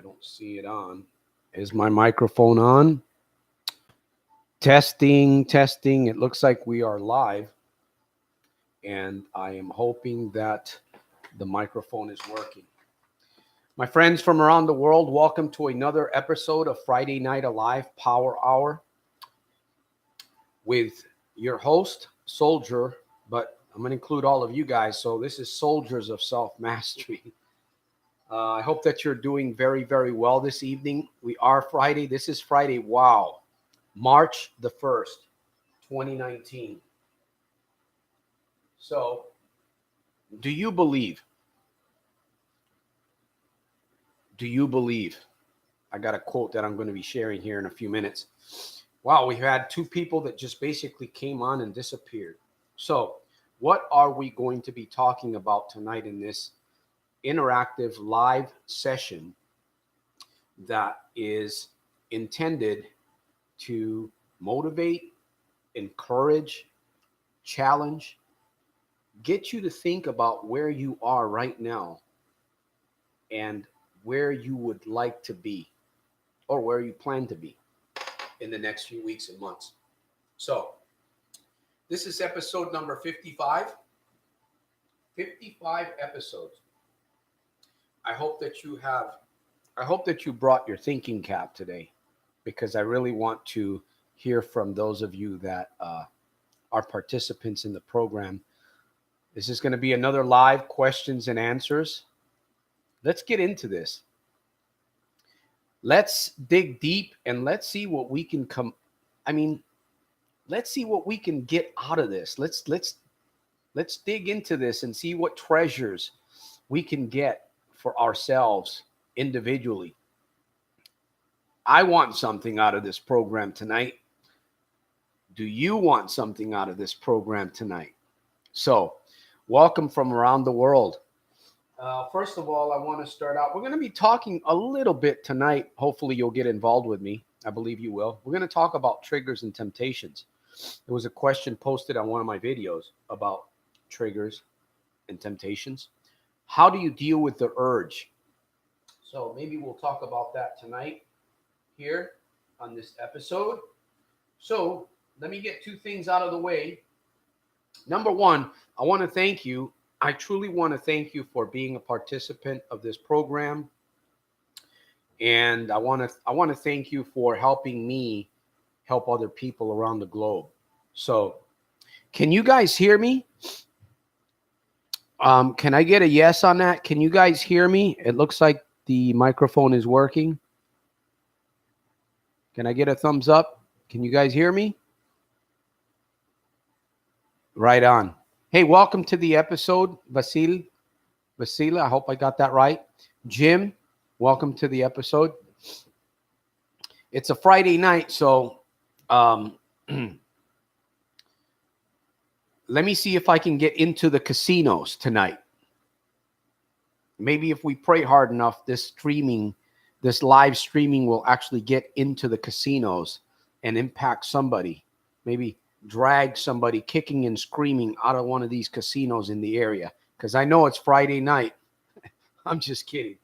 don't see it on. Is my microphone on? Testing, testing. It looks like we are live, and I am hoping that the microphone is working. My friends from around the world, welcome to another episode of Friday Night Alive Power Hour with your host, Soldier, but I'm going to include all of you guys. So this is Soldiers of Self-Mastery. I hope that you're doing very, very well this evening. We are Friday. This is Friday. Wow. March the 1st, 2019. So, do you believe? Do you believe? I got a quote that I'm going to be sharing here in a few minutes. Wow, we had two people that just basically came on and disappeared. So, what are we going to be talking about tonight in this interactive live session that is intended to motivate, encourage, challenge, get you to think about where you are right now and where you would like to be or where you plan to be in the next few weeks and months. So, this is episode number 55. 55 episodes. I hope that you brought your thinking cap today, because I really want to hear from those of you that are participants in the program. This is going to be another live questions and answers. Let's get into this. Let's dig deep and let's see what we can let's see what we can get out of this. Let's dig into this and see what treasures we can get for ourselves individually. I want something out of this program tonight. Do you want something out of this program tonight? So, welcome from around the world. First of all, I want to start out. We're going to be talking a little bit tonight. Hopefully, you'll get involved with me. I believe you will. We're going to talk about triggers and temptations. There was a question posted on one of my videos about triggers and temptations. How do you deal with the urge? So maybe we'll talk about that tonight here on this episode. So let me get two things out of the way. Number one, I want to thank you. I truly want to thank you for being a participant of this program. And I want to thank you for helping me help other people around the globe. So can you guys hear me? Can I get a yes on that? Can you guys hear me? It looks like the microphone is working. Can I get a thumbs up? Can you guys hear me? Right on. Hey, welcome to the episode, Vasila. I hope I got that right. Jim, welcome to the episode. It's a Friday night, so let me see if I can get into the casinos tonight. Maybe if we pray hard enough, this live streaming will actually get into the casinos and impact somebody. Maybe drag somebody kicking and screaming out of one of these casinos in the area. Because I know it's Friday night. I'm just kidding.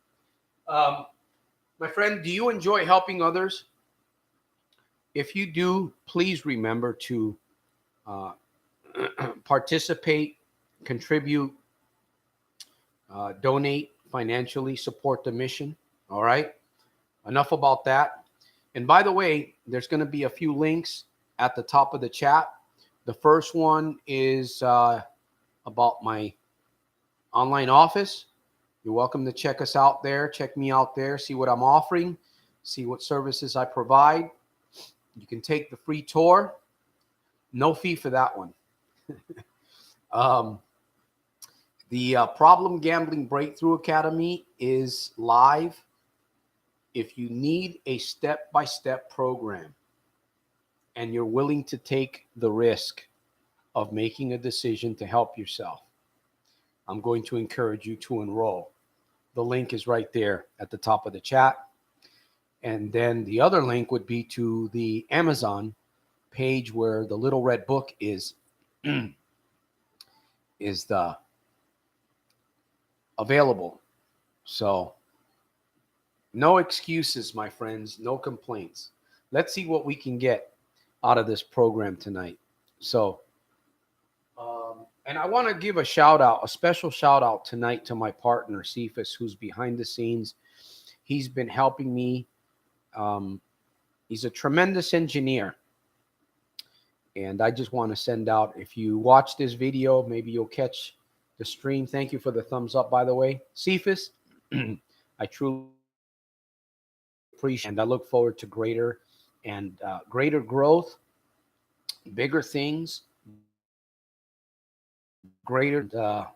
My friend, do you enjoy helping others? If you do, please remember to participate, contribute, donate financially, support the mission. All right. Enough about that. And by the way, there's going to be a few links at the top of the chat. The first one is about my online office. You're welcome to check us out there. Check me out there. See what I'm offering. See what services I provide. You can take the free tour. No fee for that one. The Problem Gambling Breakthrough Academy is live. If you need a step-by-step program and you're willing to take the risk of making a decision to help yourself, I'm going to encourage you to enroll. The link is right there at the top of the chat. And then the other link would be to the Amazon page where the little red book is available. So No excuses, my friends. No complaints. Let's see what we can get out of this program tonight. So, and I want to give a shout out, a special shout out tonight to my partner, Cephas, who's behind the scenes. He's been helping me. Um, he's a tremendous engineer. And I just want to send out, if you watch this video, maybe you'll catch the stream. Thank you for the thumbs up, by the way. Cephas, I truly appreciate, and I look forward to greater growth, bigger things, greater.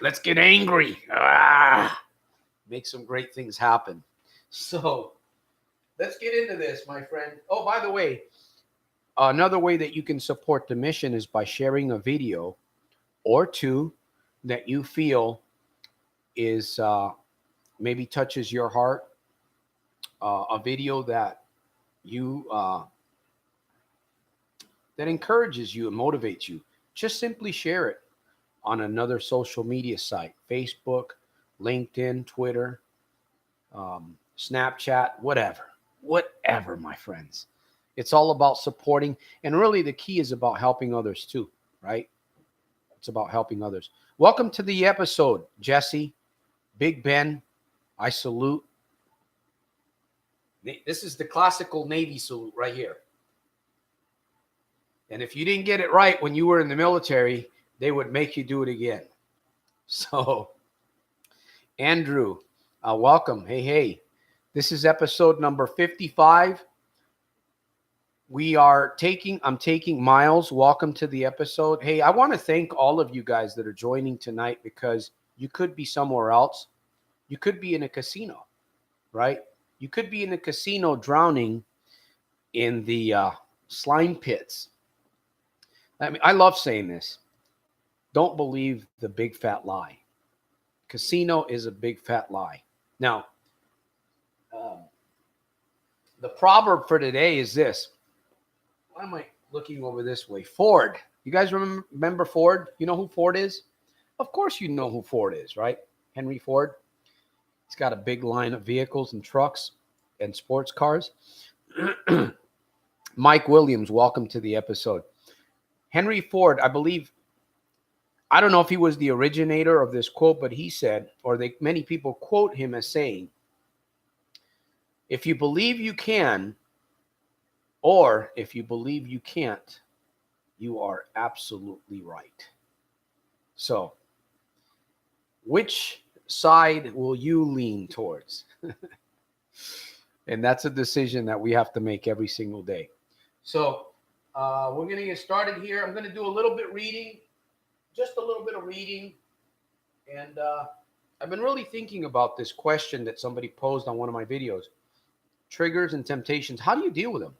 Let's get angry. Make some great things happen. So let's get into this, my friend. Oh, by the way, another way that you can support the mission is by sharing a video or two that you feel is maybe touches your heart, a video that you that encourages you and motivates you. Just simply share it on another social media site: Facebook, LinkedIn, Twitter, Snapchat, whatever, my friends. It's all about supporting, and really the key is about helping others too, right? It's about helping others. Welcome to the episode, Jesse, Big Ben. I salute. This is the classical Navy salute right here. And if you didn't get it right when you were in the military, they would make you do it again. So, Andrew, welcome. Hey. This is episode number 55. I'm taking Miles. Welcome to the episode. Hey, I want to thank all of you guys that are joining tonight, because you could be somewhere else. You could be in a casino, right? You could be in a casino drowning in the slime pits. I mean, I love saying this. Don't believe the big fat lie. Casino is a big fat lie. Now, the proverb for today is this. Why am I looking over this way? Ford. You guys remember Ford? You know who Ford is? Of course you know who Ford is, right? Henry Ford. He's got a big line of vehicles and trucks and sports cars. Mike Williams, welcome to the episode. Henry Ford, I don't know if he was the originator of this quote, but he said, many people quote him as saying, if you believe you can, or if you believe you can't, you are absolutely right. So, which side will you lean towards? And that's a decision that we have to make every single day. So, we're going to get started here. I'm going to do a little bit reading, just a little bit of reading. And I've been really thinking about this question that somebody posed on one of my videos. Triggers and temptations. How do you deal with them?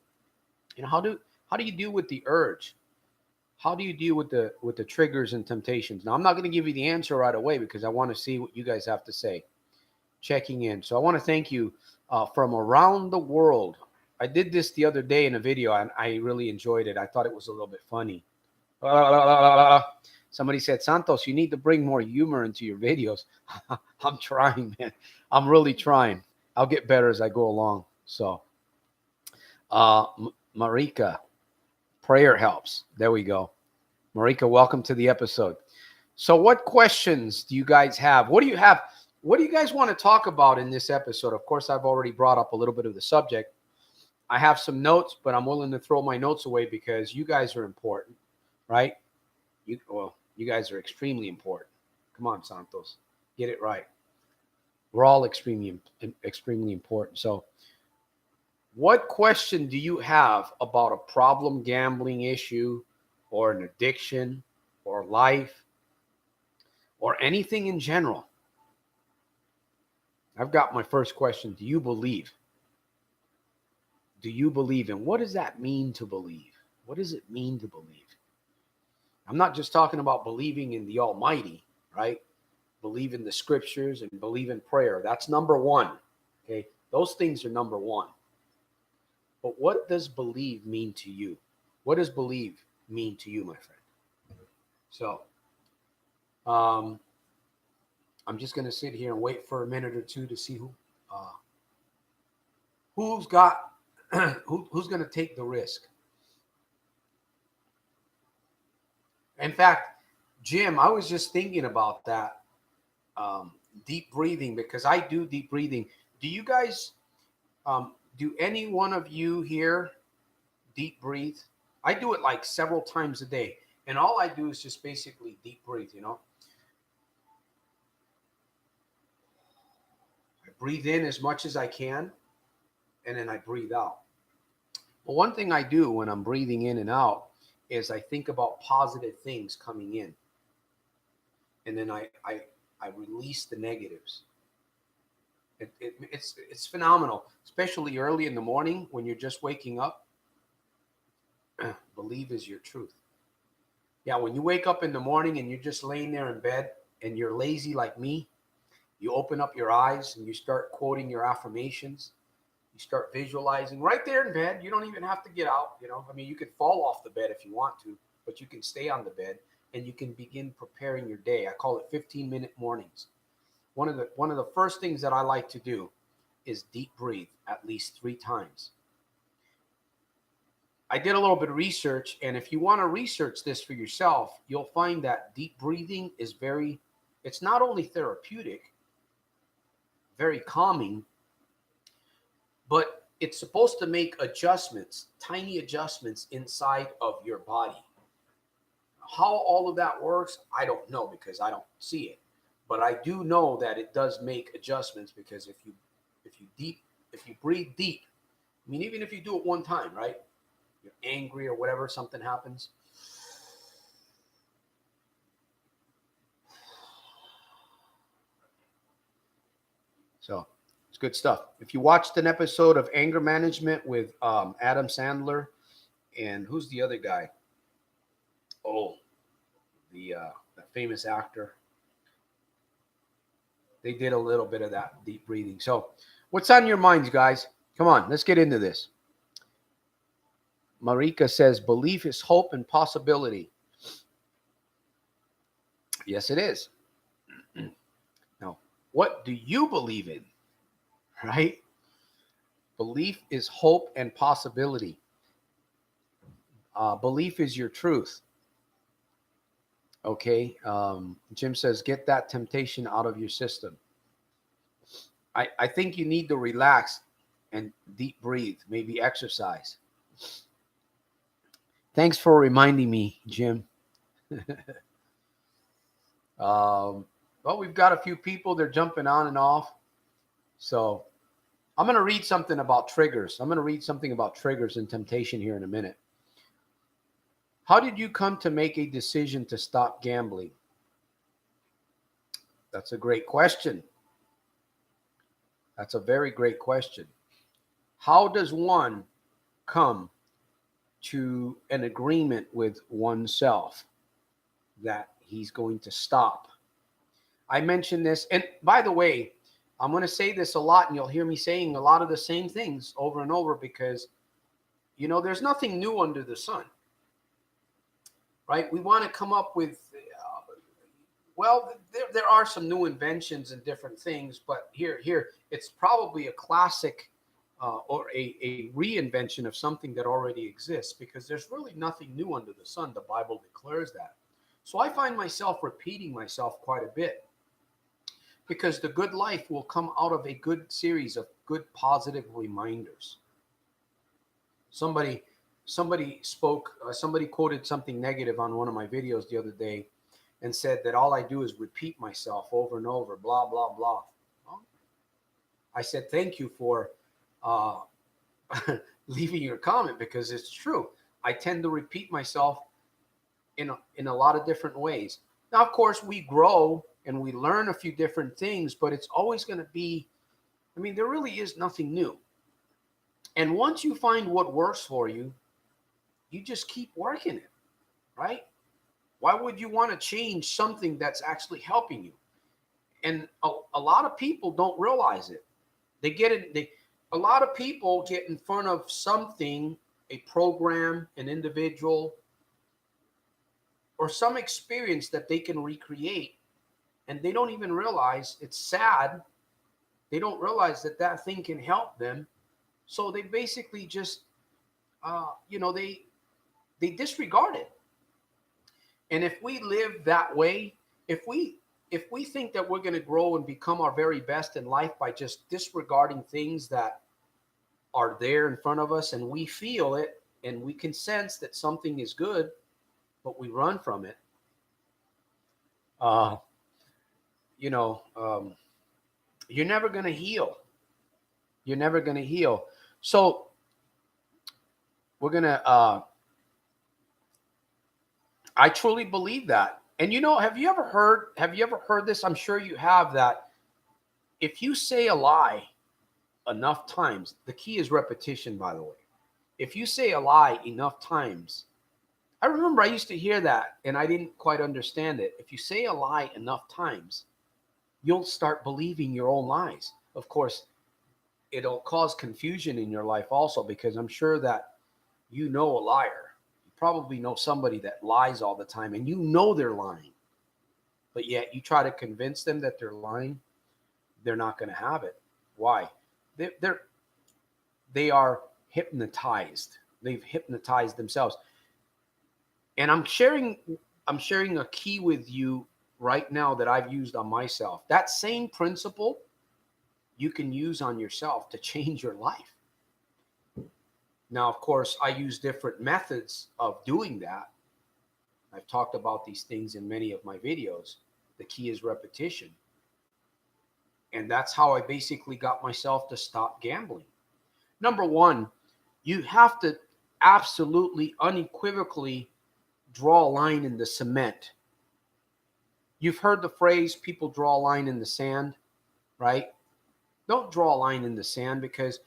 You know, how do you deal with the urge? How do you deal with the triggers and temptations? Now, I'm not going to give you the answer right away, because I want to see what you guys have to say. Checking in. So I want to thank you from around the world. I did this the other day in a video, and I really enjoyed it. I thought it was a little bit funny. Somebody said, Santos, you need to bring more humor into your videos. I'm trying, man. I'm really trying. I'll get better as I go along. So, Marika, prayer helps. There we go. Marika, welcome to the episode. So what questions do you guys have? What do you have? What do you guys want to talk about in this episode? Of course, I've already brought up a little bit of the subject. I have some notes, but I'm willing to throw my notes away because you guys are important, right? You guys are extremely important. Come on, Santos. Get it right. We're all extremely important. So, what question do you have about a problem gambling issue, or an addiction, or life, or anything in general? I've got my first question. Do you believe? Do you believe? And what does that mean to believe? What does it mean to believe? I'm not just talking about believing in the Almighty, right? Believe in the scriptures and believe in prayer. That's number one. Okay. Those things are number one. But what does believe mean to you? What does believe mean to you, my friend? So, I'm just going to sit here and wait for a minute or two to see who's got who's going to take the risk. In fact, Jim, I was just thinking about that deep breathing, because I do deep breathing. Do you guys, do any one of you here deep breathe? I do it like several times a day. And all I do is just basically deep breathe, you know. I breathe in as much as I can, and then I breathe out. But one thing I do when I'm breathing in and out is I think about positive things coming in. And then I release the negatives. It's phenomenal, especially early in the morning when you're just waking up. Believe is your truth. Yeah, when you wake up in the morning and you're just laying there in bed and you're lazy like me, you open up your eyes and you start quoting your affirmations. You start visualizing right there in bed. You don't even have to get out. You know, I mean, you could fall off the bed if you want to, but you can stay on the bed and you can begin preparing your day. I call it 15-minute mornings. One of the first things that I like to do is deep breathe at least 3 times. I did a little bit of research, and if you want to research this for yourself, you'll find that deep breathing is it's not only therapeutic, very calming, but it's supposed to make adjustments, tiny adjustments inside of your body. How all of that works, I don't know, because I don't see it. But I do know that it does make adjustments, because if you breathe deep, I mean, even if you do it one time, right? You're angry or whatever, something happens. So it's good stuff. If you watched an episode of Anger Management with Adam Sandler and who's the other guy? Oh, the famous actor. They did a little bit of that deep breathing. So what's on your minds, guys? Come on, let's get into this. Marika says, belief is hope and possibility. Yes, it is. Now, what do you believe in? Right? Belief is hope and possibility. Belief is your truth. Okay. Jim says, get that temptation out of your system. I think you need to relax and deep breathe, maybe exercise. Thanks for reminding me, Jim. Well, we've got a few people. They're jumping on and off. So I'm going to read something about triggers. I'm going to read something about triggers and temptation here in a minute. How did you come to make a decision to stop gambling? That's a great question. That's a very great question. How does one come to an agreement with oneself that he's going to stop? I mentioned this, and by the way, I'm going to say this a lot, and you'll hear me saying a lot of the same things over and over, because, you know, there's nothing new under the sun, right? We want to come up with, there are some new inventions and different things, but here, it's probably a classic or a reinvention of something that already exists, because there's really nothing new under the sun. The Bible declares that. So I find myself repeating myself quite a bit, because the good life will come out of a good series of good positive reminders. Somebody spoke, somebody quoted something negative on one of my videos the other day and said that all I do is repeat myself over and over, blah, blah, blah. Well, I said, thank you for leaving your comment, because it's true. I tend to repeat myself in a lot of different ways. Now, of course, we grow and we learn a few different things, but it's always going to be, I mean, there really is nothing new. And once you find what works for you, you just keep working it, right? Why would you want to change something that's actually helping you? And a lot of people don't realize it. They get it. A lot of people get in front of something, a program, an individual, or some experience that they can recreate. And they don't even realize, it's sad, they don't realize that that thing can help them. So they basically just, they disregard it. And if we live that way, if we if we think that we're going to grow and become our very best in life by just disregarding things that are there in front of us, and we feel it and we can sense that something is good, but we run from it, uh, you know, you're never going to heal. You're never going to heal. So we're going to, I truly believe that. And have you ever heard this? I'm sure you have, that if you say a lie enough times, the key is repetition, by the way. If you say a lie enough times, I remember I used to hear that and I didn't quite understand it. If you say a lie enough times, you'll start believing your own lies. Of course, it'll cause confusion in your life also, because I'm sure that you know a liar. You probably know somebody that lies all the time and you know they're lying, but yet you try to convince them that they're lying. They're not going to have it. Why? They're they are hypnotized. They've hypnotized themselves. And I'm sharing a key with you right now that I've used on myself. That same principle you can use on yourself to change your life. Now, of course, I use different methods of doing that. I've talked about these things in many of my videos. The key is repetition. And that's how I basically got myself to stop gambling. Number one, you have to absolutely, unequivocally draw a line in the cement. You've heard the phrase, people draw a line in the sand, right? Don't draw a line in the sand, because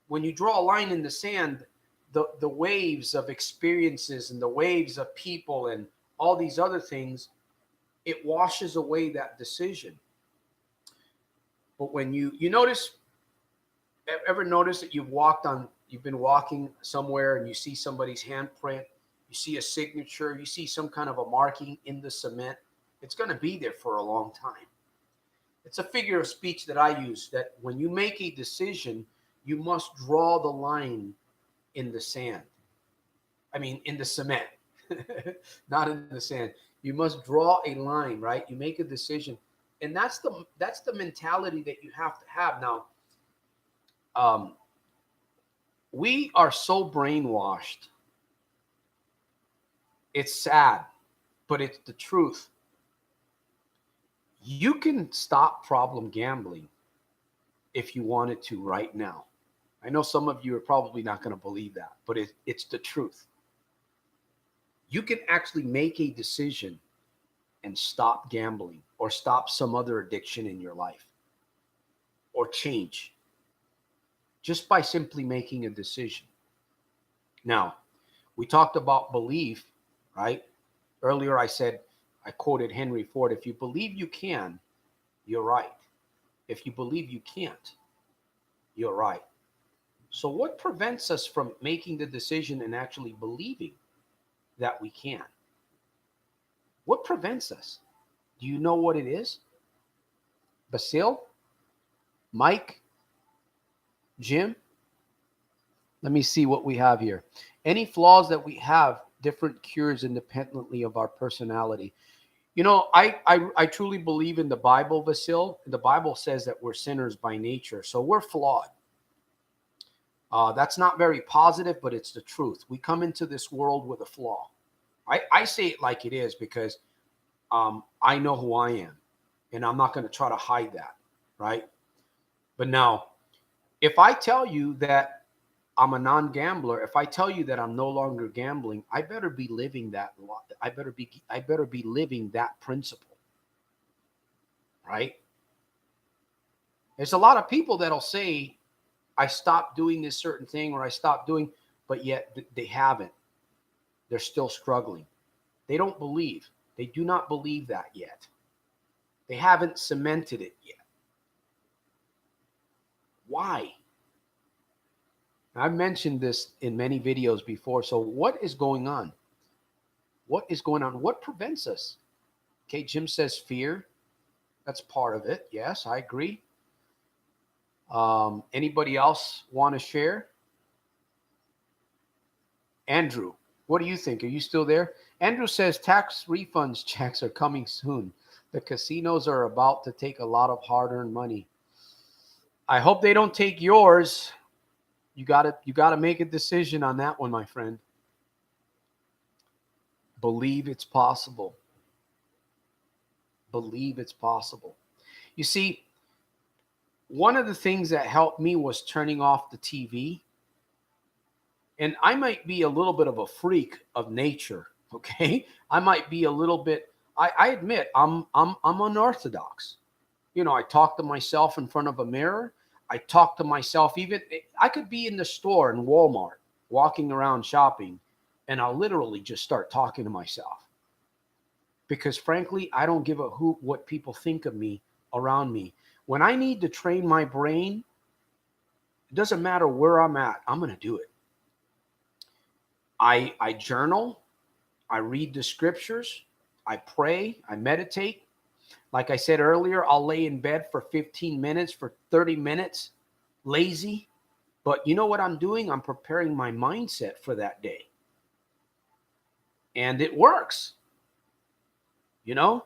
when you draw a line in the sand, the waves of experiences and the waves of people and all these other things, it washes away that decision. But when you ever notice that you've been walking somewhere and you see somebody's handprint, you see a signature, you see some kind of a marking in the cement, it's going to be there for a long time. It's a figure of speech that I use, that when you make a decision, you must draw the line in the sand. I mean, in the cement, not in the sand. You must draw a line, right? You make a decision. And that's the mentality that you have to have. Now, we are so brainwashed. It's sad, but it's the truth. You can stop problem gambling if you wanted to right now. I know some of you are probably not going to believe that, but it's the truth. You can actually make a decision and stop gambling, or stop some other addiction in your life, or change, just by simply making a decision. Now, we talked about belief, right? Earlier I quoted Henry Ford, if you believe you can, you're right. If you believe you can't, you're right. So what prevents us from making the decision and actually believing that we can? What prevents us? Do you know what it is? Basil? Mike? Jim? Let me see what we have here. Any flaws that we have, different cures independently of our personality. You know, I truly believe in the Bible, Vasil. The Bible says that we're sinners by nature, so we're flawed. That's not very positive, but it's the truth. We come into this world with a flaw. I say it like it is, because I know who I am, and I'm not going to try to hide that, right? But now, if I tell you that I'm a non-gambler, if I tell you that I'm no longer gambling, I better be living that. I better be living that principle, right? There's a lot of people that'll say, I stopped doing this certain thing, or I stopped doing, but yet they haven't. They're still struggling. They don't believe. They do not believe that yet. They haven't cemented it yet. Why? I've mentioned this in many videos before. So what is going on? What is going on? What prevents us? Okay, Jim says fear. That's part of it. Yes, I agree. Anybody else want to share? Andrew, what do you think? Are you still there? Andrew says tax refunds checks are coming soon. The casinos are about to take a lot of hard-earned money. I hope they don't take yours. You got to make a decision on that one, my friend. Believe it's possible. Believe it's possible. You see, one of the things that helped me was turning off the TV. And I might be a little bit of a freak of nature, okay? I might be a little bit. I admit I'm unorthodox. You know, I talk to myself in front of a mirror. I talk to myself even. I could be in the store in Walmart, walking around shopping, and I'll literally just start talking to myself because, frankly, I don't give a hoot what people think of me around me. When I need to train my brain, it doesn't matter where I'm at. I'm going to do it. I journal, I read the scriptures, I pray, I meditate. Like I said earlier, I'll lay in bed for 15 minutes, for 30 minutes, lazy. But you know what I'm doing? I'm preparing my mindset for that day. And it works. You know,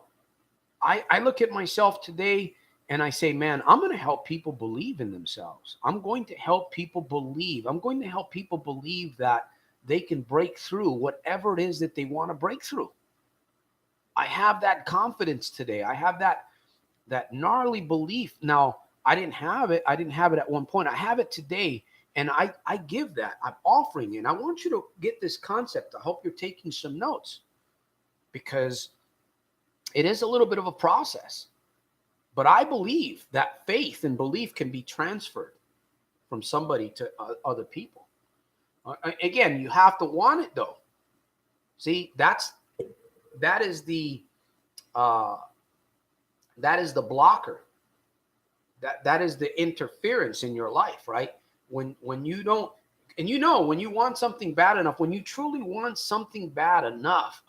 I look at myself today and I say, man, I'm going to help people believe in themselves. I'm going to help people believe. I'm going to help people believe that they can break through whatever it is that they want to break through. I have that confidence today. I have that gnarly belief. Now, I didn't have it. I didn't have it at one point. I have it today. And I give that. I'm offering it. And I want you to get this concept. I hope you're taking some notes because it is a little bit of a process. But I believe that faith and belief can be transferred from somebody to other people. Again, you have to want it though. See, that is the uh, that is the blocker. That is the interference in your life, right? When you don't, and you know, when you want something bad enough, when you truly want something bad enough,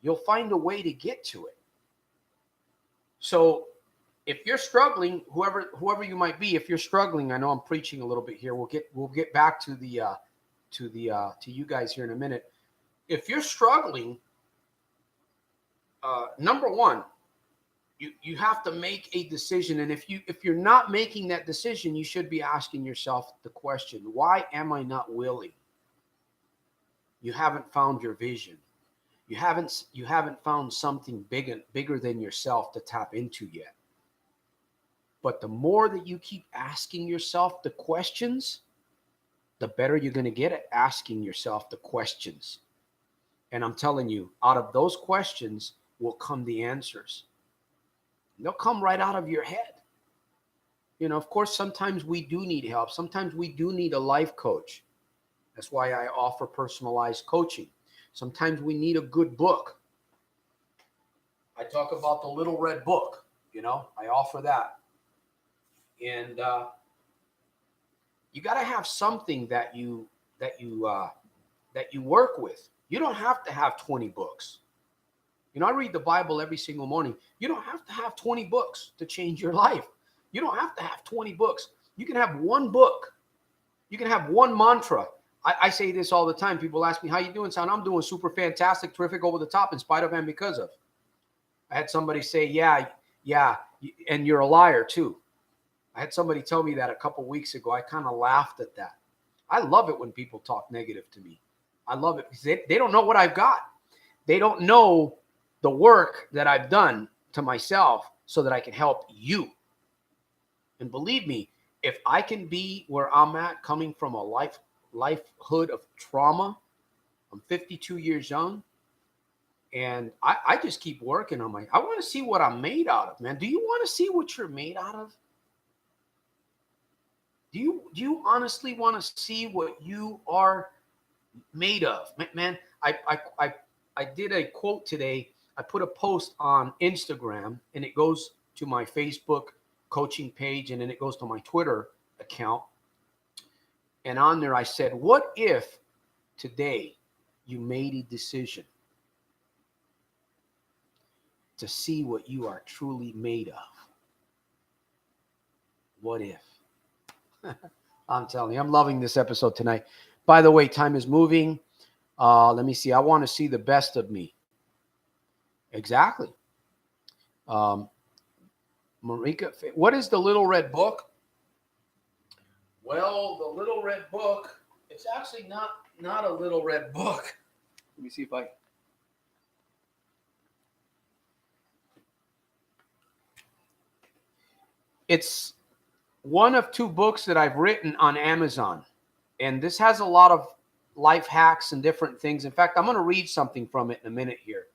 you'll find a way to get to it. So if you're struggling, whoever you might be, if you're struggling, I know I'm preaching a little bit here. We'll get back to to you guys here in a minute. If you're struggling, number one, you have to make a decision, and if you're not making that decision, you should be asking yourself the question: why am I not willing? You haven't found your vision. You haven't found something bigger than yourself to tap into yet. But the more that you keep asking yourself the questions, the better you're going to get at asking yourself the questions. And I'm telling you, out of those questions will come the answers. They'll come right out of your head. You know, of course, sometimes we do need help. Sometimes we do need a life coach. That's why I offer personalized coaching. Sometimes we need a good book. I talk about the Little Red Book. You know, I offer that. And you got to have something that you work with. You don't have to have 20 books. You know, I read the Bible every single morning. You don't have to have 20 books to change your life. You don't have to have 20 books. You can have one book. You can have one mantra. I say this all the time. People ask me, how you doing, son? I'm doing super fantastic, terrific, over the top, in spite of and because of. I had somebody say, yeah, and you're a liar too. I had somebody tell me that a couple weeks ago. I kind of laughed at that. I love it when people talk negative to me. I love it because they don't know what I've got. They don't know the work that I've done to myself so that I can help you. And believe me, if I can be where I'm at, coming from a lifehood of trauma, I'm 52 years young, and I just keep working on I want to see what I'm made out of, man. Do you want to see what you're made out of? Do you honestly want to see what you are made of? Man, I did a quote today. I put a post on Instagram, and it goes to my Facebook coaching page, and then it goes to my Twitter account. And on there I said, what if today you made a decision? to see what you are truly made of. What if? I'm telling you, I'm loving this episode tonight. By the way, time is moving. Let me see. I want to see the best of me. Exactly. Marika, what is the Little Red Book? Well, the Little Red Book, it's actually not a Little Red Book. Let me see if I... It's one of two books that I've written on Amazon. And this has a lot of life hacks and different things. In fact, I'm going to read something from it in a minute here.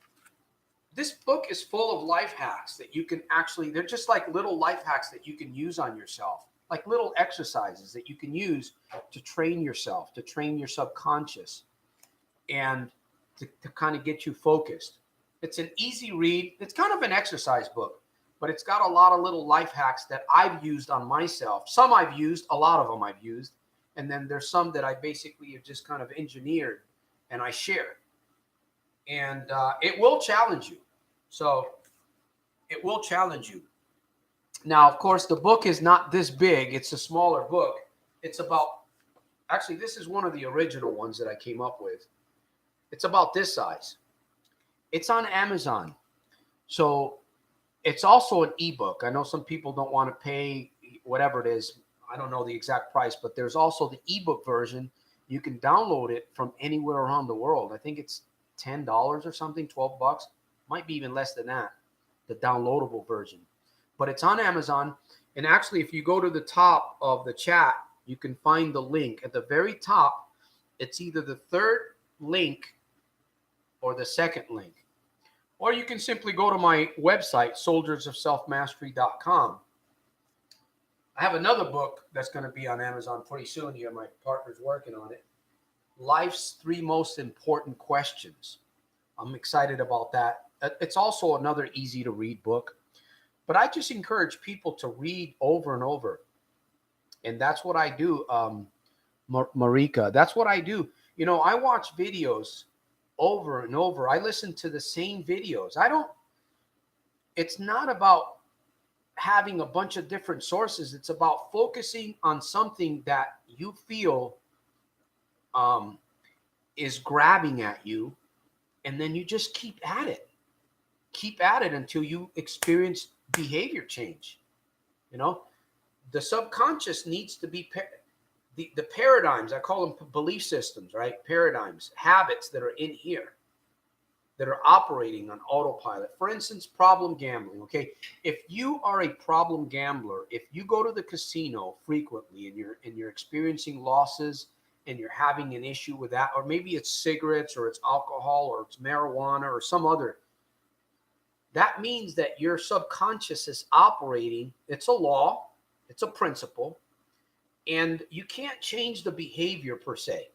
This book is full of life hacks that you can actually, they're just like little life hacks that you can use on yourself, like little exercises that you can use to train yourself, to train your subconscious, and to kind of get you focused. It's an easy read. It's kind of an exercise book, but it's got a lot of little life hacks that I've used on myself. Some I've used, a lot of them I've used. And then there's some that I basically have just kind of engineered and I share. And it will challenge you. So it will challenge you. Now, of course, the book is not this big. It's a smaller book. It's about, actually, this is one of the original ones that I came up with. It's about this size. It's on Amazon. So it's also an ebook. I know some people don't want to pay whatever it is. I don't know the exact price, but there's also the ebook version. You can download it from anywhere around the world. I think it's $10 or something, $12. Might be even less than that, the downloadable version. But it's on Amazon. And actually, if you go to the top of the chat, you can find the link. At the very top, it's either the third link or the second link. Or you can simply go to my website, soldiersofselfmastery.com. I have another book that's going to be on Amazon pretty soon here. My partner's working on it. Life's 3 Most Important Questions. I'm excited about that. It's also another easy to read book. But I just encourage people to read over and over. And that's what I do, Marika. That's what I do. You know, I watch videos over and over. I listen to the same videos. It's not about having a bunch of different sources. It's about focusing on something that you feel is grabbing at you, and then you just keep at it. Keep at it until you experience behavior change. You know, the subconscious needs to be the paradigms. I call them belief systems, right? Paradigms, habits that are in here that are operating on autopilot. For instance, problem gambling. Okay, if you are a problem gambler, if you go to the casino frequently and you're experiencing losses and you're having an issue with that, or maybe it's cigarettes or it's alcohol or it's marijuana or some other, that means that your subconscious is operating. It's a law, it's a principle, and you can't change the behavior per se.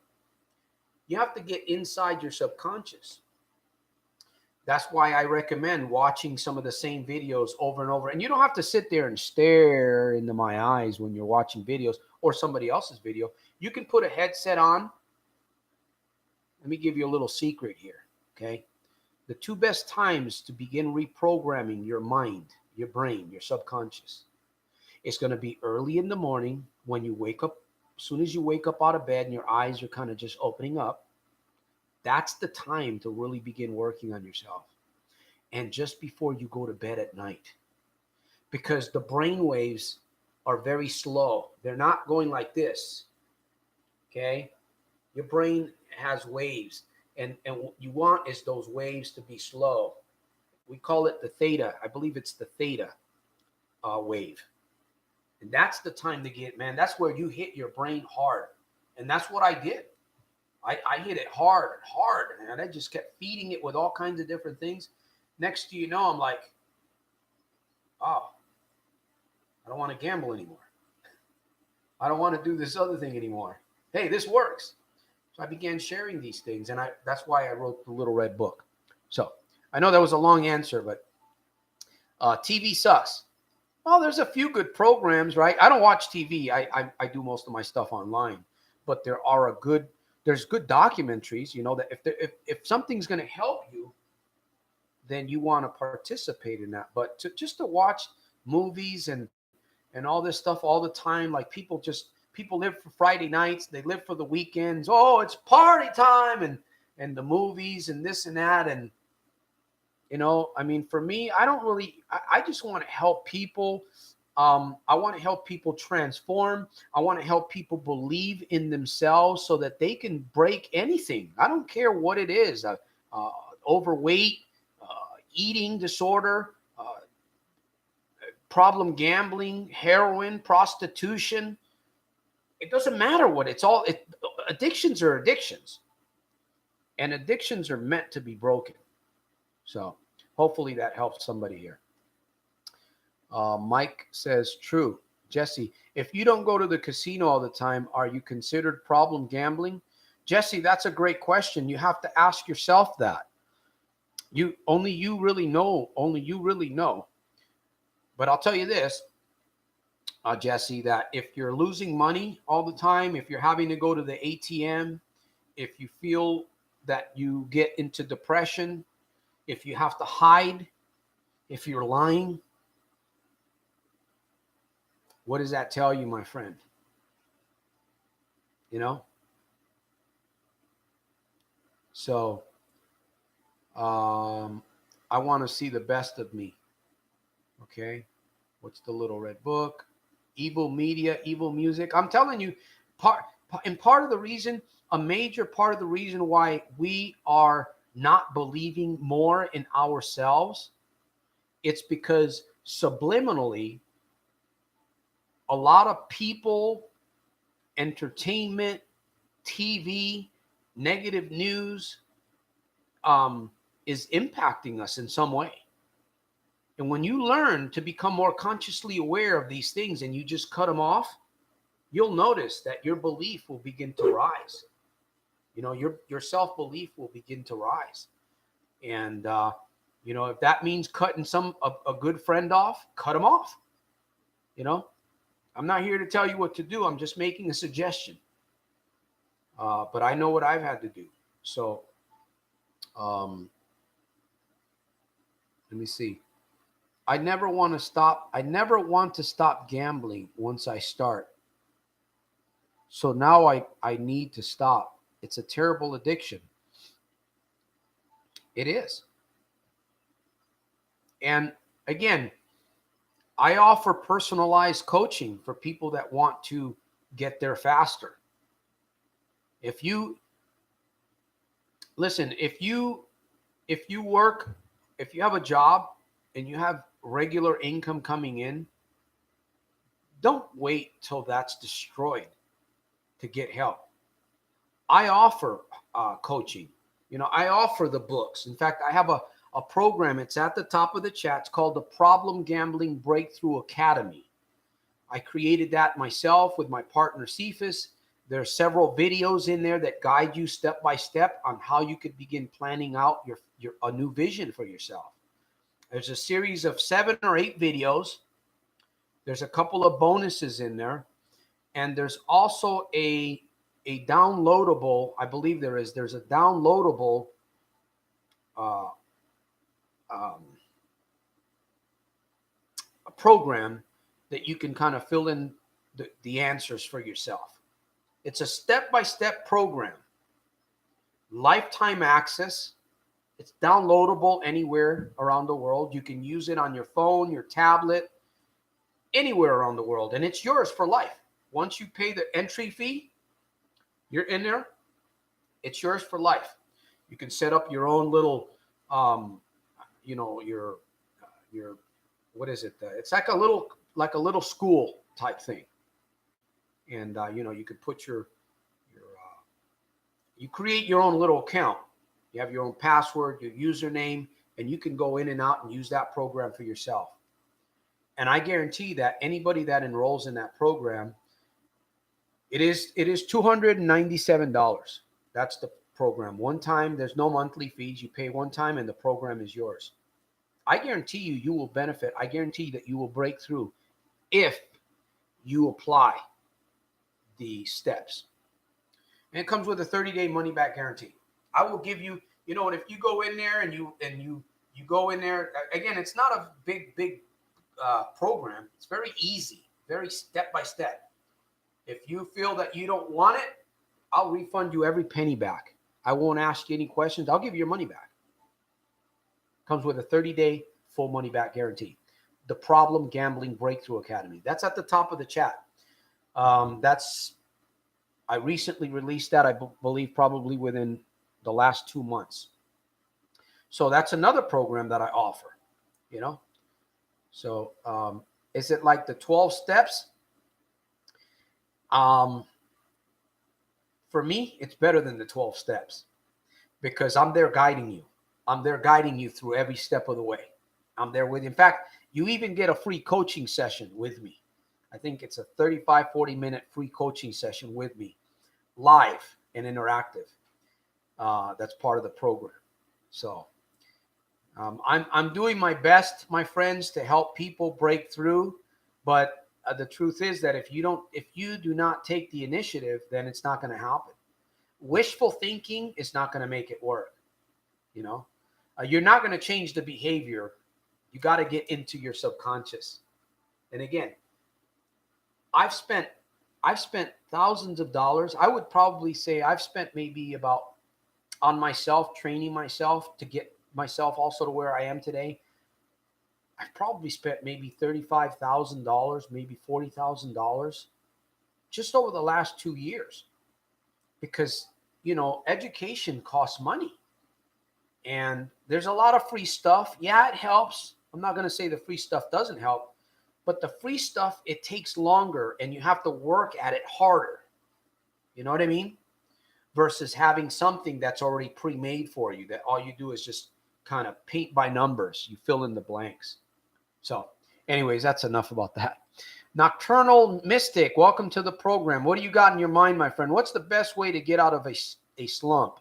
You have to get inside your subconscious. That's why I recommend watching some of the same videos over and over. And you don't have to sit there and stare into my eyes when you're watching videos or somebody else's video. You can put a headset on. Let me give you a little secret here, okay? The 2 best times to begin reprogramming your mind, your brain, your subconscious, it's going to be early in the morning when you wake up. As soon as you wake up out of bed and your eyes are kind of just opening up, that's the time to really begin working on yourself. And just before you go to bed at night, because the brain waves are very slow. They're not going like this, okay? Your brain has waves, and what you want is those waves to be slow. We call it the theta. I believe it's the theta wave. And that's the time to get, man, that's where you hit your brain hard. And that's what I did. I hit it hard and hard, and I just kept feeding it with all kinds of different things. Next thing you know, I'm like, oh, I don't want to gamble anymore. I don't want to do this other thing anymore. Hey, this works. So I began sharing these things, and that's why I wrote the Little Red Book. So I know that was a long answer, but TV sucks. Well, there's a few good programs, right? I don't watch TV. I do most of my stuff online, but there's good documentaries, you know, that if something's going to help you, then you want to participate in that. But just to watch movies and all this stuff all the time, like people live for Friday nights, they live for the weekends. Oh, it's party time and the movies and this and that. And I mean, for me, I don't really, I just want to help people. I want to help people transform. I want to help people believe in themselves so that they can break anything. I don't care what it is, uh, overweight, eating disorder, problem gambling, heroin, prostitution. It doesn't matter what addictions are addictions, and addictions are meant to be broken. So hopefully that helps somebody here. Mike says, true. Jesse, if you don't go to the casino all the time, are you considered problem gambling? Jesse, that's a great question. You have to ask yourself that. Only you really know. But I'll tell you this, Jesse, that if you're losing money all the time, if you're having to go to the ATM, if you feel that you get into depression, if you have to hide, if you're lying, what does that tell you, my friend? So I want to see the best of me. Okay. What's the little red book? Evil media, evil music. I'm telling you, a major part of the reason why we are not believing more in ourselves, it's because subliminally, a lot of people, entertainment, TV, negative news is impacting us in some way. And when you learn to become more consciously aware of these things and you just cut them off, you'll notice that your belief will begin to rise. Your self-belief will begin to rise. And, if that means cutting a good friend off, cut them off. I'm not here to tell you what to do. I'm just making a suggestion. But I know what I've had to do. So let me see. I never want to stop gambling once I start. So now I need to stop. It's a terrible addiction. It is. And again, I offer personalized coaching for people that want to get there faster. If you have a job and you have regular income coming in, don't wait till that's destroyed to get help. I offer coaching. I offer the books. In fact, I have a program. It's at the top of the chat. It's called the Problem Gambling Breakthrough Academy. I created that myself with my partner Cephas. There are several videos in there that guide you step by step on how you could begin planning out a new vision for yourself. There's a series of 7 or 8 videos. There's a couple of bonuses in there. And there's also a downloadable, I believe there's a downloadable a program that you can kind of fill in the answers for yourself. It's a step-by-step program. Lifetime access. It's downloadable anywhere around the world. You can use it on your phone, your tablet, anywhere around the world. And it's yours for life. Once you pay the entry fee, you're in there. It's yours for life. You can set up your own little, your what is it? It's like a little school type thing. And, you could put you create your own little account. You have your own password, your username, and you can go in and out and use that program for yourself. And I guarantee that anybody that enrolls in that program, it is $297. That's the program. One time, there's no monthly fees. You pay one time and the program is yours. I guarantee you will benefit. I guarantee that you will break through if you apply the steps. And it comes with a 30-day money-back guarantee. I will give you, and if you go in there and you You go in there. Again, it's not a big program. It's very easy, very step by step. If you feel that you don't want it, I'll refund you every penny back. I won't ask you any questions. I'll give you your money back. Comes with a 30-day full money back guarantee. The Problem Gambling Breakthrough Academy. That's at the top of the chat. I recently released that, I believe probably within the last 2 months. So that's another program that I offer, you know. So is it like the 12 steps? For me, it's better than the 12 steps because I'm there guiding you. I'm there guiding you through every step of the way. I'm there with you. In fact, you even get a free coaching session with me. I think it's a 35, 40-minute free coaching session with me, live and interactive. That's part of the program. So I'm doing my best, my friends, to help people break through. But the truth is that if you do not take the initiative, then it's not going to happen. Wishful thinking is not going to make it work. You know, you're not going to change the behavior. You got to get into your subconscious. And again, I've spent thousands of dollars. I would probably say I've spent maybe about on myself, training myself to get myself also to where I am today. I've probably spent maybe $35,000, maybe $40,000 just over the last 2 years because, you know, education costs money and there's a lot of free stuff. Yeah, it helps. I'm not going to say the free stuff doesn't help, but the free stuff, it takes longer and you have to work at it harder. You know what I mean? Versus having something that's already pre-made for you that all you do is just kind of paint by numbers. You fill in the blanks. So anyways, that's enough about that. Nocturnal Mystic, welcome to the program. What do you got in your mind, my friend? What's the best way to get out of a slump?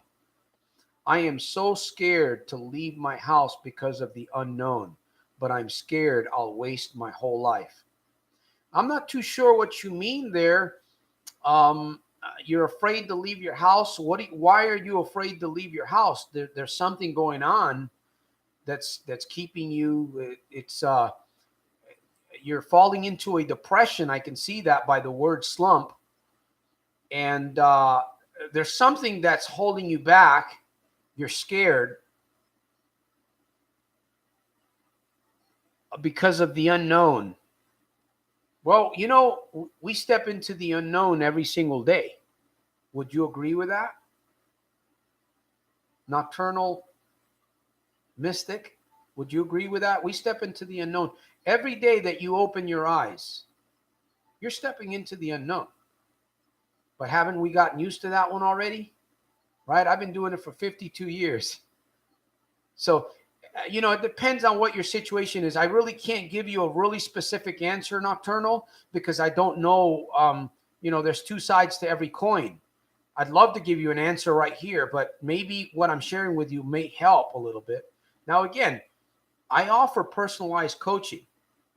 I am so scared to leave my house because of the unknown, but I'm scared I'll waste my whole life. I'm not too sure what you mean there. You're afraid to leave your house. Why are you afraid to leave your house? There's something going on that's keeping you. You're falling into a depression. I can see that by the word slump. And there's something that's holding you back. You're scared because of the unknown. Well, you know, we step into the unknown every single day. Would you agree with that? Nocturnal Mystic, would you agree with that? We step into the unknown. Every day that you open your eyes, you're stepping into the unknown. But haven't we gotten used to that one already? Right? I've been doing it for 52 years. So, you know, it depends on what your situation is. I really can't give you a really specific answer, Nocturnal, because I don't know. You know, there's two sides to every coin. I'd love to give you an answer right here, but maybe what I'm sharing with you may help a little bit. Now, again, I offer personalized coaching.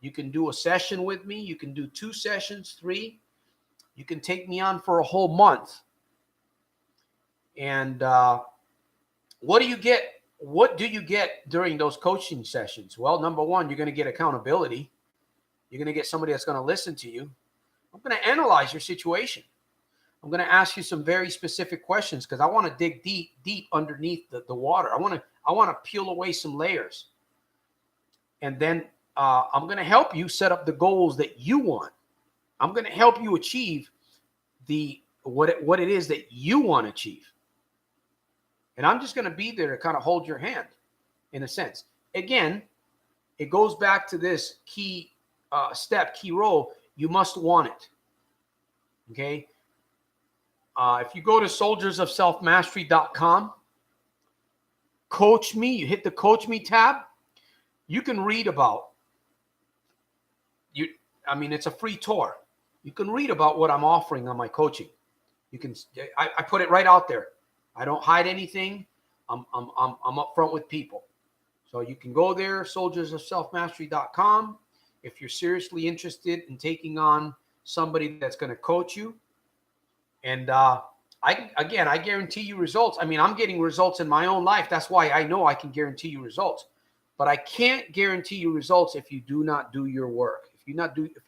You can do a session with me. You can do 2 sessions, 3. You can take me on for a whole month. And what do you get? What do you get during those coaching sessions? Well, number one, you're going to get accountability. You're going to get somebody that's going to listen to you. I'm going to analyze your situation. I'm going to ask you some very specific questions because I want to dig deep underneath the water. I want to peel away some layers. And then I'm going to help you set up the goals that you want. I'm going to help you achieve what it is that you want to achieve. And I'm just going to be there to kind of hold your hand in a sense. Again, it goes back to this key key role. You must want it. Okay. If you go to soldiersofselfmastery.com, coach me, you hit the coach me tab, you can read about it's a free tour. You can read about what I'm offering on my coaching. I put it right out there. I don't hide anything. I'm upfront with people. So you can go there, soldiersofselfmastery.com. If you're seriously interested in taking on somebody that's going to coach you. And I guarantee you results. I mean, I'm getting results in my own life. That's why I know I can guarantee you results. But I can't guarantee you results if you do not do your work. If you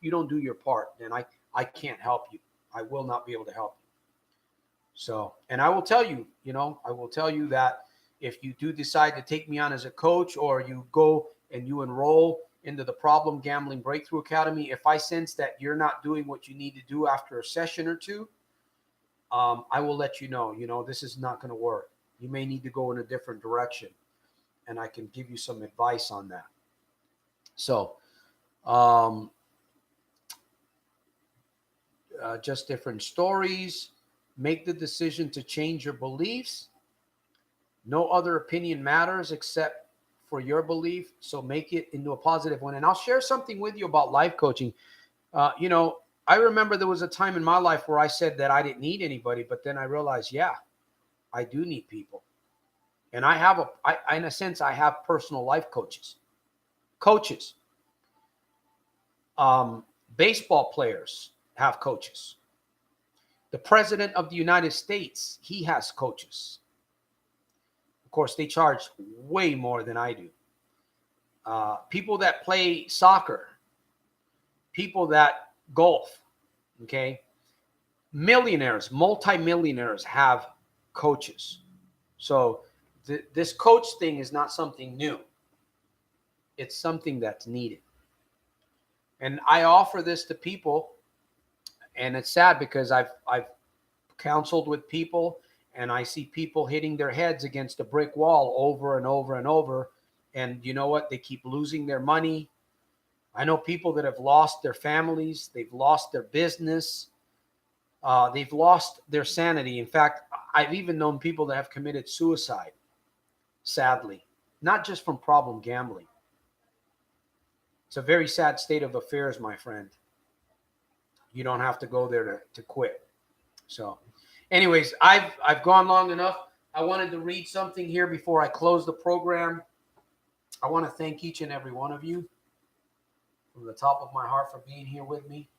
don't do your part, then I can't help you. I will not be able to help you. So, and I will tell you, I will tell you that if you do decide to take me on as a coach, or you go and you enroll into the Problem Gambling Breakthrough Academy, if I sense that you're not doing what you need to do after a session or two, I will let you know, this is not going to work. You may need to go in a different direction, and I can give you some advice on that. So, just different stories. Make the decision to change your beliefs. No other opinion matters except for your belief. So make it into a positive one. And I'll share something with you about life coaching. I remember there was a time in my life where I said that I didn't need anybody, but then I realized, yeah, I do need people. And in a sense, I have personal life coaches. Baseball players have coaches. The president of the United States, he has coaches. Of course, they charge way more than I do. People that play soccer, people that golf, okay? Millionaires, multimillionaires have coaches. So this coach thing is not something new. It's something that's needed. And I offer this to people, and it's sad because I've counseled with people, and I see people hitting their heads against a brick wall over and over and over. And you know what? They keep losing their money. I know people that have lost their families. They've lost their business. They've lost their sanity. In fact, I've even known people that have committed suicide, sadly, not just from problem gambling. It's a very sad state of affairs, my friend. You don't have to go there to quit. So anyways, I've gone long enough. I wanted to read something here before I close the program. I want to thank each and every one of you from the top of my heart for being here with me.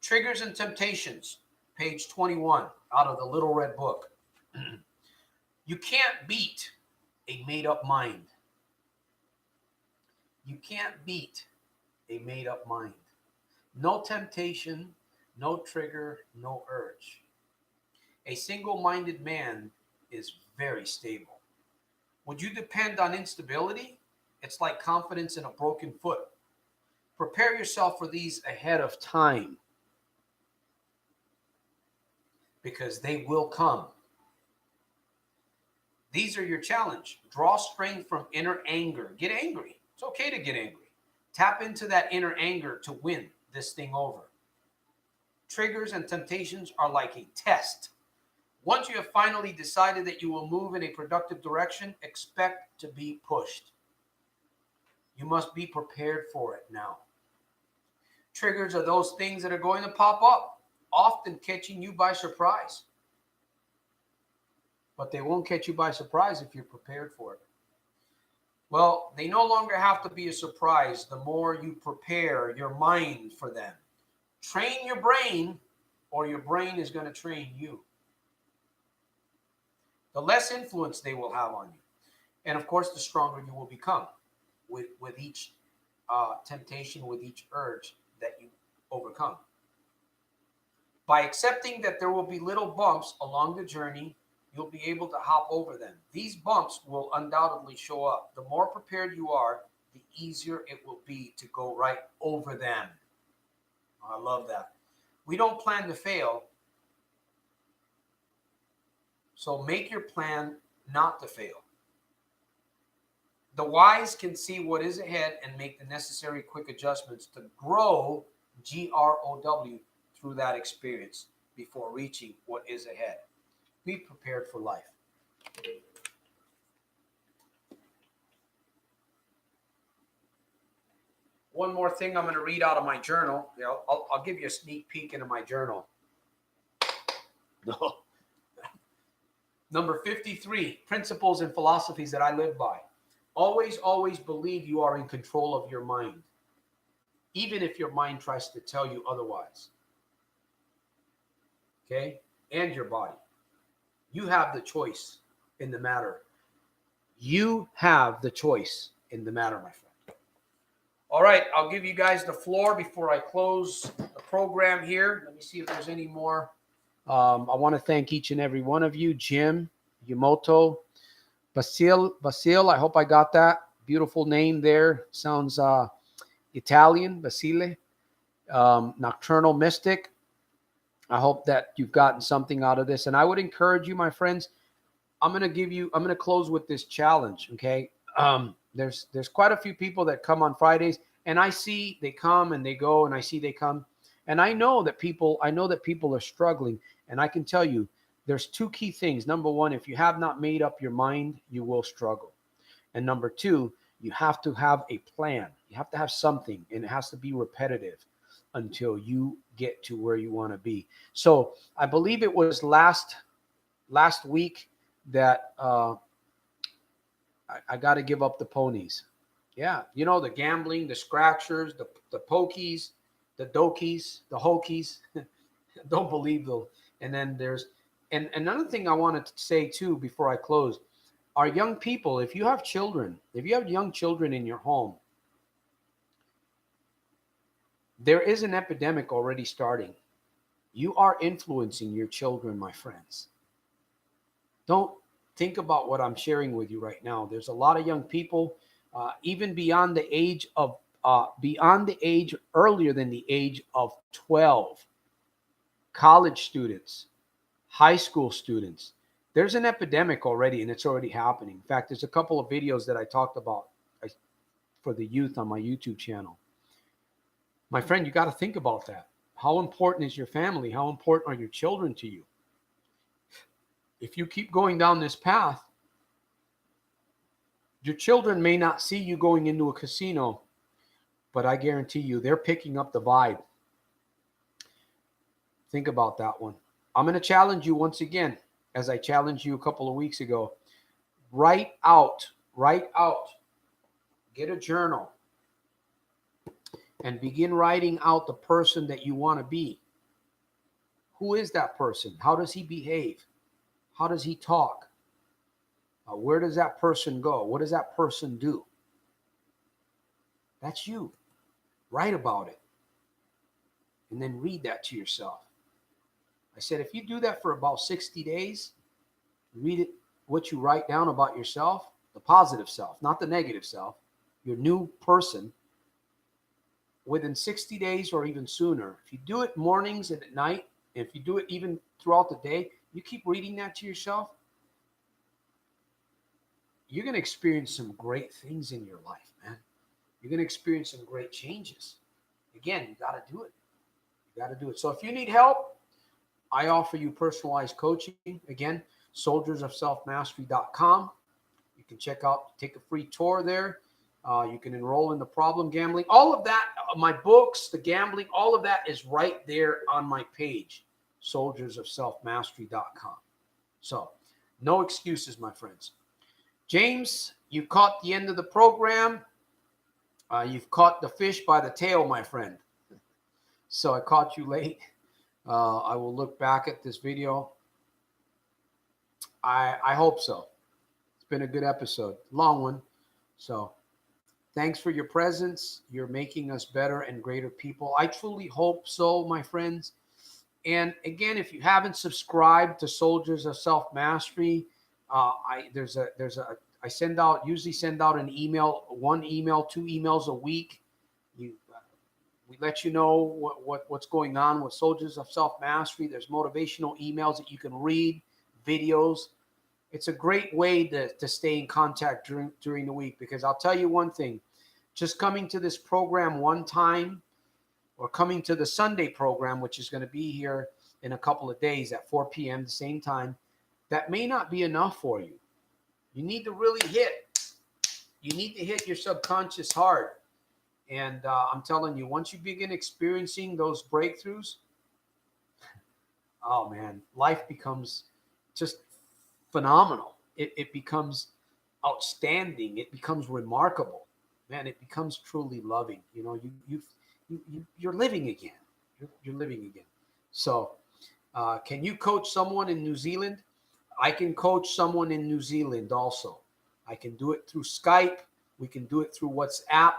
Triggers and Temptations, page 21, out of the Little Red Book. You can't beat a made-up mind. You can't beat a made-up mind. No temptation, no trigger, no urge. A single-minded man is very stable. Would you depend on instability? It's like confidence in a broken foot. Prepare yourself for these ahead of time, because they will come. These are your challenge. Draw strength from inner anger. Get angry. It's okay to get angry. Tap into that inner anger to win this thing over. Triggers and temptations are like a test. Once you have finally decided that you will move in a productive direction, expect to be pushed. You must be prepared for it now. Triggers are those things that are going to pop up, often catching you by surprise. But they won't catch you by surprise if you're prepared for it. Well, they no longer have to be a surprise the more you prepare your mind for them. Train your brain, or your brain is going to train you. The less influence they will have on you. And of course, the stronger you will become with each temptation, with each urge that you overcome. By accepting that there will be little bumps along the journey, you'll be able to hop over them. These bumps will undoubtedly show up. The more prepared you are, the easier it will be to go right over them. I love that. We don't plan to fail, so make your plan not to fail. The wise can see what is ahead and make the necessary quick adjustments to grow, GROW, through that experience before reaching what is ahead. Be prepared for life. One more thing I'm going to read out of my journal. I'll give you a sneak peek into my journal. Number 53, principles and philosophies that I live by. Always, always believe you are in control of your mind, even if your mind tries to tell you otherwise. Okay? And your body. You have the choice in the matter. You have the choice in the matter, my friend. All right, I'll give you guys the floor before I close the program here. Let me see if there's any more. I want to thank each and every one of you. Jim, Yumoto, Basil, I hope I got that. Beautiful name there. Sounds Italian, Basile. Nocturnal Mystic. I hope that you've gotten something out of this. And I would encourage you, my friends, I'm going to close with this challenge. Okay. There's quite a few people that come on Fridays, and I see they come and they go, and I see they come. And I know that people are struggling. And I can tell you there's two key things. Number one, if you have not made up your mind, you will struggle. And number two, you have to have a plan. You have to have something, and it has to be repetitive until you get to where you want to be. So I believe it was last week that I got to give up the ponies. Yeah, you know, the gambling, the scratchers, the pokies, the dokies, the hokies. Don't believe those. And then there's and another thing I wanted to say too before I close. Our young people, if you have young children in your home, there is an epidemic already starting. You are influencing your children, my friends. Don't think about what I'm sharing with you right now. There's a lot of young people, even beyond the age earlier than the age of 12, college students, high school students. There's an epidemic already, and it's already happening. In fact, there's a couple of videos that I talked about for the youth on my YouTube channel. My friend, you got to think about that. How important is your family? How important are your children to you? If you keep going down this path, your children may not see you going into a casino, but I guarantee you they're picking up the vibe. Think about that one. I'm going to challenge you once again, as I challenged you a couple of weeks ago. Write out, get a journal, and begin writing out the person that you want to be. Who is that person? How does he behave? How does he talk? Where does that person go? What does that person do? That's you. Write about it. And then read that to yourself. I said, if you do that for about 60 days, read it, what you write down about yourself, the positive self, not the negative self, your new person, within 60 days or even sooner. If you do it mornings and at night, if you do it even throughout the day, you keep reading that to yourself, you're going to experience some great things in your life, man. You're going to experience some great changes. Again, you got to do it. You got to do it. So if you need help, I offer you personalized coaching. Again, soldiersofselfmastery.com. You can take a free tour there. You can enroll in the problem gambling. All of that, my books, the gambling, all of that is right there on my page, soldiersofselfmastery.com. So, no excuses, my friends. James, you caught the end of the program. You've caught the fish by the tail, my friend. So I caught you late. I will look back at this video. I hope so. It's been a good episode. Long one. So thanks for your presence. You're making us better and greater people. I truly hope so, my friends. And again, if you haven't subscribed to Soldiers of Self-Mastery, I usually send out an email, 1 email, 2 emails a week. We let you know what's going on with Soldiers of Self-Mastery. There's motivational emails that you can read, videos. It's a great way to stay in contact during the week, because I'll tell you one thing, just coming to this program one time or coming to the Sunday program, which is going to be here in a couple of days at 4 p.m. the same time, that may not be enough for you. You need to really hit your subconscious hard. And I'm telling you, once you begin experiencing those breakthroughs, oh man, life becomes just phenomenal. It becomes outstanding. It becomes remarkable. Man, it becomes truly loving. You know, you're living again. You're living again. So can you coach someone in New Zealand? I can coach someone in New Zealand also. I can do it through Skype. We can do it through WhatsApp.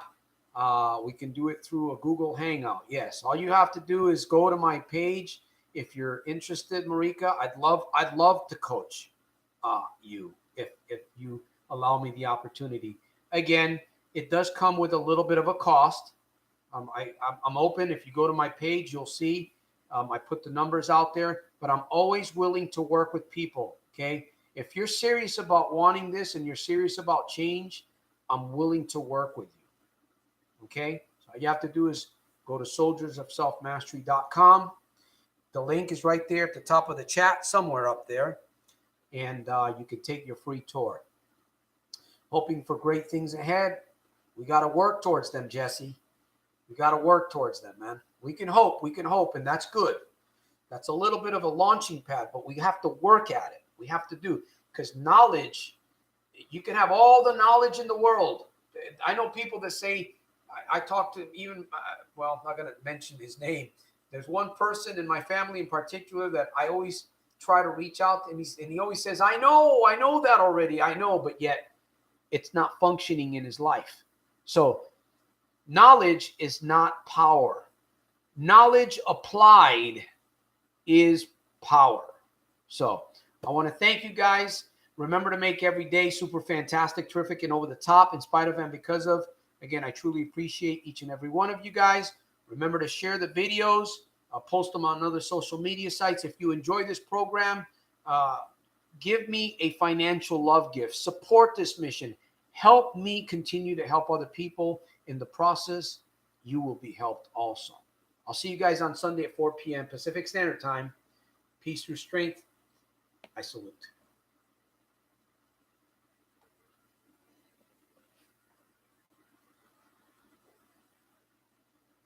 We can do it through a Google Hangout. Yes, all you have to do is go to my page. If you're interested, Marika, I'd love to coach you if you allow me the opportunity. Again, it does come with a little bit of a cost. I'm open. If you go to my page, you'll see I put the numbers out there, but I'm always willing to work with people. Okay. If you're serious about wanting this and you're serious about change, I'm willing to work with you. Okay. So all you have to do is go to soldiersofselfmastery.com. The link is right there at the top of the chat, somewhere up there. And you can take your free tour. Hoping for great things ahead. We got to work towards them, Jesse. We got to work towards them, man. We can hope, and that's good. That's a little bit of a launching pad, but we have to work at it. We have to do, because knowledge, you can have all the knowledge in the world. I know people that say, I talk to even, well, I'm not going to mention his name. There's one person in my family in particular that I always try to reach out, and he always says, I know that already. I know, but yet it's not functioning in his life. So knowledge is not power. Knowledge applied is power. So I want to thank you guys. Remember to make every day super fantastic, terrific, and over the top, in spite of and because of. Again, I truly appreciate each and every one of you guys. Remember to share the videos. Post them on other social media sites. If you enjoy this program, give me a financial love gift. Support this mission. Help me continue to help other people. In the process, you will be helped also. I'll see you guys on Sunday at 4 p.m. Pacific Standard Time. Peace through strength. I salute.